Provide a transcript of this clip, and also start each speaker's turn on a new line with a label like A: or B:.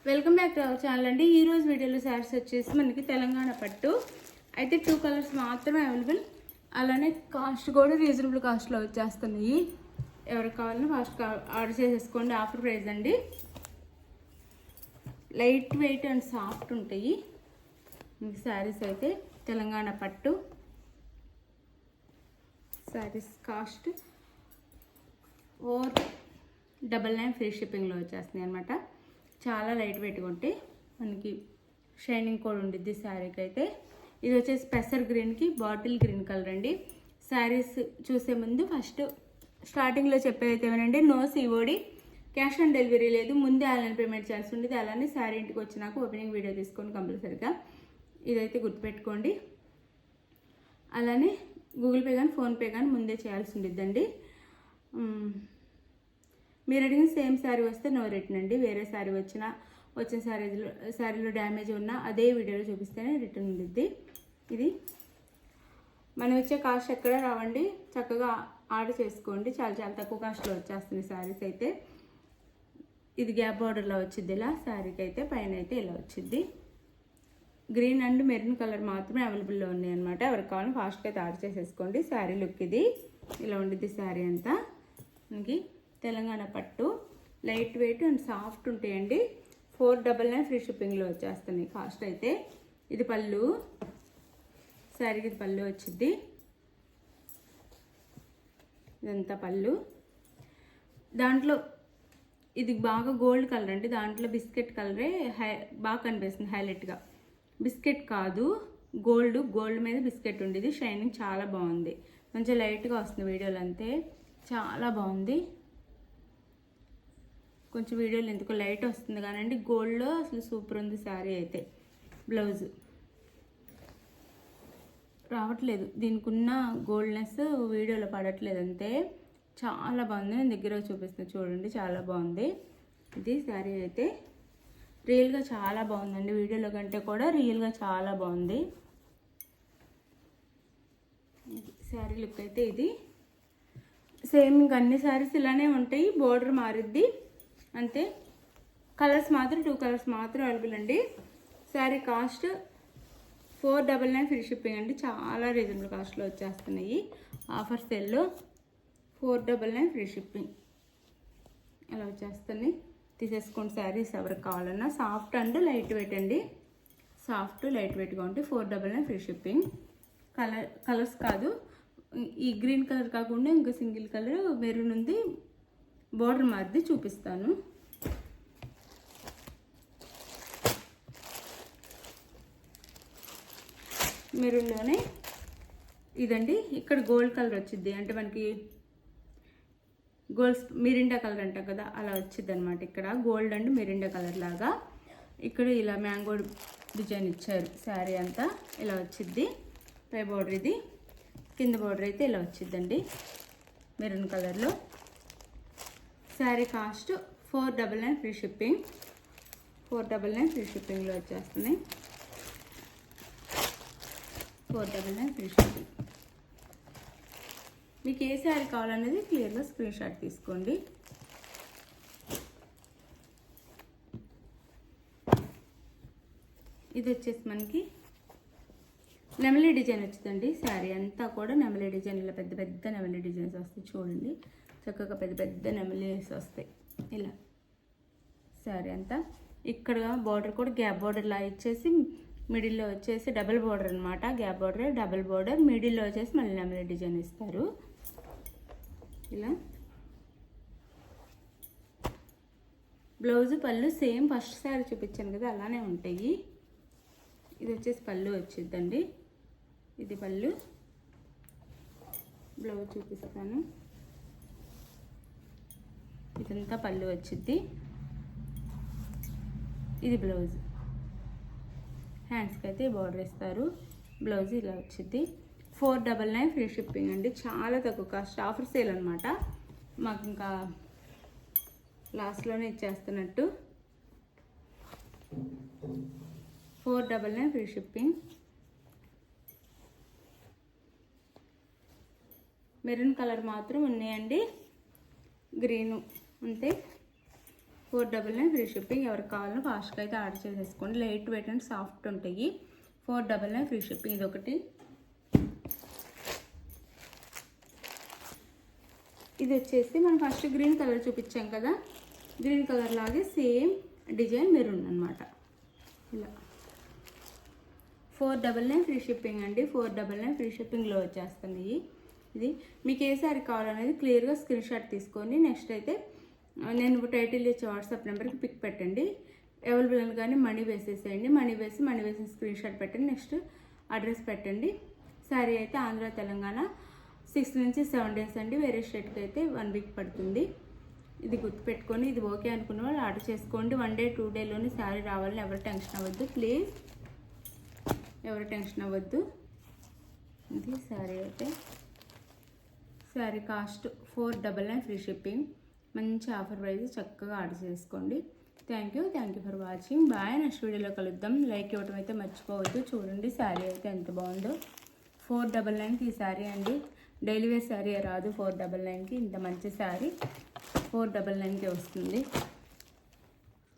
A: Welcome back to our channel అండి. ఈ రోజు వీడియోలో శారీస్ వచ్చేసి మనకి తెలంగాణ పట్టు అయితే 2 కలర్స్ మాత్రమే అవైలబుల్. అలానే కాస్ట్ కూడా రీజనబుల్ కాస్ట్లో వచ్చేస్తున్నాయి. ఎవరికి కావాలన్నా ఫాస్ట్ ఆర్డర్ చేసేసుకోండి. ఆఫర్ ప్రైస్ అండి. లైట్ వెయిట్ అండ్ సాఫ్ట్ ఉంటాయి మీకు శారీస్ అయితే. తెలంగాణ పట్టు శారీస్ కాస్ట్ 499 ఫ్రీ షిప్పింగ్లో వచ్చేస్తున్నాయి అనమాట. చాలా లైట్ వెయిట్గా ఉంటాయి. మనకి షైనింగ్ కూడా ఉండిద్ది శారీకి అయితే. ఇది వచ్చేసి పెసర్ గ్రీన్కి బాటిల్ గ్రీన్ కలర్ అండి. శారీస్ చూసే ముందు ఫస్ట్ స్టార్టింగ్లో చెప్పేదైతే ఏమనండి, no COD, cash on delivery లేదు. ముందే ఆన్లైన్ పేమెంట్ చేయాల్సి ఉండేది. అలానే శారీ ఇంటికి వచ్చినాక ఓపెనింగ్ వీడియో తీసుకోండి కంపల్సరీగా. ఇదైతే గుర్తుపెట్టుకోండి. అలానే గూగుల్ పే కానీ ఫోన్పే కానీ ముందే చేయాల్సి ఉండిద్దండి. మీరు అడిగిన సేమ్ శారీ వస్తే నో రిటర్న్ అండి. వేరే శారీ వచ్చిన శారీలో డ్యామేజ్ ఉన్నా అదే వీడియోలో చూపిస్తేనే రిటర్న్ ఉండిద్ది. ఇది మనం ఇచ్చే కాస్ట్ ఎక్కడ రావండి. చక్కగా ఆర్డర్ చేసుకోండి. చాలా చాలా తక్కువ కాస్ట్లో వచ్చేస్తుంది శారీస్ అయితే. ఇది గ్యాప్ బార్డర్లో వచ్చింది ఇలా శారీకి అయితే. పైన అయితే ఇలా వచ్చింది. గ్రీన్ అండ్ మెరూన్ కలర్ మాత్రమే అవైలబుల్లో ఉన్నాయి అనమాట. ఎవరికి కావాలని ఫాస్ట్గా అయితే ఆర్డర్ చేసేసుకోండి. శారీ లుక్ ఇది ఇలా ఉండిద్ది. శారీ అంతా మనకి తెలంగాణ పట్టు లైట్ వెయిట్ అండ్ సాఫ్ట్ ఉంటాయండి. 499 ఫ్రీ షిప్పింగ్లో వచ్చేస్తున్నాయి కాస్ట్ అయితే. ఇది పళ్ళు, శారీకి ఇది పళ్ళు వచ్చింది. ఇదంతా పళ్ళు. దాంట్లో ఇది బాగా గోల్డ్ కలర్ అండి. దాంట్లో బిస్కెట్ కలరే బాగా కనిపిస్తుంది హైలైట్గా. బిస్కెట్ కాదు, గోల్డ్ మీద బిస్కెట్ ఉండేది. షైనింగ్ చాలా బాగుంది. కొంచెం లైట్గా వస్తుంది వీడియోలో అంతే. చాలా బాగుంది. కొంచెం వీడియోలో ఎందుకు లైట్ వస్తుంది కానండి, గోల్డ్లో అసలు సూపర్ ఉంది శారీ అయితే. బ్లౌజ్ రావట్లేదు, దీనికి ఉన్న గోల్డ్నెస్ వీడియోలో పడట్లేదు అంతే. చాలా బాగుంది. నేను దగ్గర చూపిస్తాను చూడండి, చాలా బాగుంది. ఇది శారీ అయితే రియల్గా చాలా బాగుందండి. వీడియోలో కంటే కూడా రియల్గా చాలా బాగుంది. శారీ లుక్ అయితే ఇది. సేమ్ ఇంకా అన్ని శారీస్ ఇలానే ఉంటాయి. బోర్డర్ మారిద్ది అంతే. కలర్స్ మాత్రం 2 కలర్స్ మాత్రం అవైలబుల్ అండి. శారీ కాస్ట్ 499 ఫ్రీ షిప్పింగ్ అండి. చాలా రీజనబుల్ కాస్ట్లో వచ్చేస్తున్నాయి. ఆఫర్ సేల్లో 499 ఫ్రీ షిప్పింగ్ అలా వచ్చేస్తున్నాయి. తీసేసుకోండి శారీస్ ఎవరికి కావాలన్నా. సాఫ్ట్ అండ్ లైట్ వెయిట్ అండి. సాఫ్ట్ లైట్ వెయిట్గా ఉంటే 499 ఫ్రీ షిప్పింగ్. కలర్స్ కాదు, ఈ గ్రీన్ కలర్ కాకుండా ఇంకా సింగిల్ కలర్ మెరూన్ ఉంది. బోర్డర్ మాది చూపిస్తాను. మెరూన్లోనే ఇదండి. ఇక్కడ గోల్డ్ కలర్ వచ్చింది. అంటే మనకి మిరిండా కలర్ అంటాం కదా, అలా వచ్చింది అనమాట. ఇక్కడ గోల్డ్ అండ్ మిరిండా కలర్ లాగా ఇక్కడ ఇలా మ్యాంగో డిజైన్ ఇచ్చారు. శారీ అంతా ఇలా వచ్చింది. పై బోర్డర్ ఇది, కింద బోర్డర్ అయితే ఇలా వచ్చిందండి మెరూన్ కలర్లో. Sari cost 499 free shipping. 499 free షిప్పింగ్లో వచ్చేస్తున్నాయి. 499 ఫ్రీ షిప్పింగ్. మీకు ఏ శారీ కావాలనేది క్లియర్గా స్క్రీన్ షాట్ తీసుకోండి. ఇది వచ్చేసి మనకి నెమలి డిజైన్ వచ్చిందండి. శారీ అంతా కూడా నెమలి డిజైన్. ఇలా పెద్ద పెద్ద నెమలి డిజైన్స్ వస్తాయి చూడండి. చక్కగా పెద్ద పెద్ద నెమలీస్ వస్తాయి ఇలా శారీ అంతా. ఇక్కడ బార్డర్ కూడా గ్యాప్ బార్డర్ లా ఇచ్చేసి మిడిల్లో వచ్చేసి డబుల్ బార్డర్ అనమాట. గ్యాప్ బార్డర్ డబుల్ బార్డర్, మిడిల్లో వచ్చేసి మళ్ళీ నెమలి డిజైన్ ఇస్తారు ఇలా. బ్లౌజ్ పళ్ళు సేమ్ ఫస్ట్ శారీ చూపించాను కదా అలానే ఉంటాయి. ఇది వచ్చేసి పళ్ళు వచ్చిందండి. ఇది పళ్ళు. బ్లౌజ్ చూపిస్తాను. ఇదంతా పళ్ళు వచ్చింది. ఇది బ్లౌజ్. హ్యాండ్స్కి అయితే బార్డర్ ఇస్తారు. బ్లౌజ్ ఇలా వచ్చింది. 499 ఫ్రీ షిప్పింగ్ అండి. చాలా తక్కువ కాస్ట్. ఆఫర్ సేల్ అనమాట. మాకు ఇంకా లాస్ట్లోనే ఇచ్చేస్తున్నట్టు. 499 ఫ్రీ షిప్పింగ్. మెరూన్ కలర్ మాత్రం ఉన్నాయండి. గ్రీను అంతే. 499 ఫ్రీ షిప్పింగ్. ఎవరికి కావాలన్నా ఫాస్ట్గా అయితే ఆర్డర్ చేసేసుకోండి. లైట్ వెయిట్ అండ్ సాఫ్ట్ ఉంటాయి. 499 ఫ్రీ షిప్పింగ్. ఇది ఒకటి. ఇది వచ్చేసి మనం ఫస్ట్ గ్రీన్ కలర్ చూపించాం కదా, గ్రీన్ కలర్ లాగే సేమ్ డిజైన్ మెరూన్ అనమాట. ఇలా 499 ఫ్రీ షిప్పింగ్ అండి. 499 ఫ్రీ షిప్పింగ్లో వచ్చేస్తుంది. ఇది మీకు ఏ సారీ కావాలనేది క్లియర్గా స్క్రీన్ షాట్ తీసుకొని నెక్స్ట్ అయితే నేను టైటిల్ ఇచ్చే వాట్సాప్ నెంబర్కి పిక్ పెట్టండి. అవైలబుల్ కానీ మనీ వేసేసేయండి. మనీ వేసిన స్క్రీన్ షాట్ పెట్టండి. నెక్స్ట్ అడ్రస్ పెట్టండి. సారీ అయితే ఆంధ్ర తెలంగాణ 6 నుంచి 7 డేస్ అండి. వేరే స్టేట్కి అయితే 1 వీక్ పడుతుంది. ఇది గుర్తుపెట్టుకొని ఇది ఓకే అనుకున్న వాళ్ళు ఆర్డర్ చేసుకోండి. 1 డే 2 డేలోనే శారీ రావాలని ఎవరు టెన్షన్ అవ్వద్దు ప్లీజ్, ఎవరు టెన్షన్ అవ్వద్దు. ఇది శారీ అయితే శారీ కాస్ట్ 499 ఫ్రీ షిప్పింగ్. మంచి ఆఫర్ ప్రైస్, చక్కగా ఆర్డర్ చేసుకోండి. Thank you for watching. Bye. Next వీడియోలో కలుద్దాం. లైక్ ఇవ్వడం అయితే మర్చిపోవద్దు. చూడండి శారీ అయితే ఎంత బాగుందో. 499కి ఈ శారీ అండి. డైలీ వేర్ శారీ రాదు 499కి. ఇంత మంచి శారీ 499కి వస్తుంది.